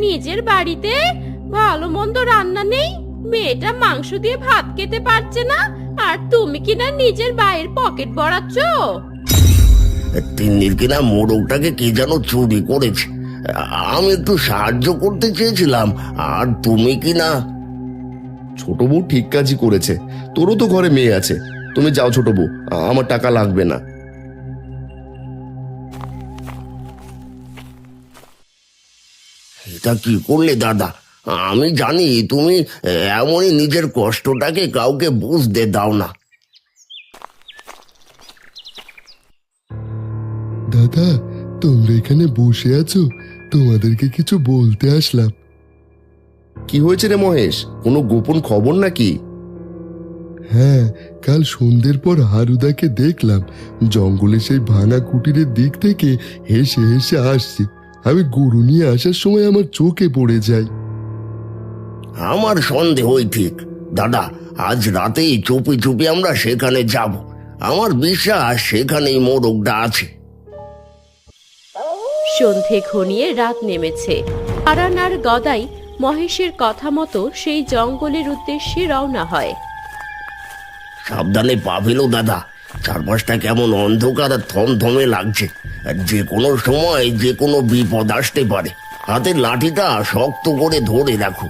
নিজের বাড়িতে ভালো মন্দ রান্না নেই, মেয়েটা মাংস দিয়ে ভাত খেতে পারছে না, আর তুমি কিনা নিজের ভাইয়ের পকেট ভরাচ্ছ। তিন্নির কিনা মোড়কটাকে কে যেন চুরি করেছে। আমি একটু সাহায্য করতে চেয়েছিলাম, আর তুমি কিনা। ছোট বউ ঠিক কাজই করেছে। তোরও তো ঘরে মেয়ে আছে। তুমি যাও ছোট বউ, আমার টাকা লাগবে না। এটা কি করলে দাদা? আমি জানি তুমি এমনই নিজের কষ্টটাকে কাউকে বুঝতে দাও না। দাদা, তোমরা এখানে বসে আছো, তোমাদেরকে কিছু বলতে আসলাম। কি হয়েছে রে মহেশ? কোনো গোপন খবর নাকি? হ্যাঁ, কাল সন্ধ্যের পর হারুদাকে দেখলাম জঙ্গলে সেই ভাঙা কুটিরের দিক থেকে হেসে হেসে আসছে। আমি গরু নিয়ে আসার সময় আমার চোখে পড়ে যায়। আমার সন্দেহই ঠিক দাদা। আজ রাতেই চুপি চুপি আমরা সেখানে যাব। আমার বিশ্বাস সেখানেই মোড়কটা আছে। সন্ধে ঘনিয়ে রাত নেমেছে। হারান আর গদাই মহেশের কথা মতো সেই জঙ্গলের উদ্দেশ্যে রওনা হয়। সাবধানে পা ফেলো দাদা, চারপাশটা কেমন অন্ধকার আর থমথমে লাগছে। আর যে কোনো সময় যে কোনো বিপদ আসতে পারে। হাতের লাঠিটা শক্ত করে ধরে রাখো।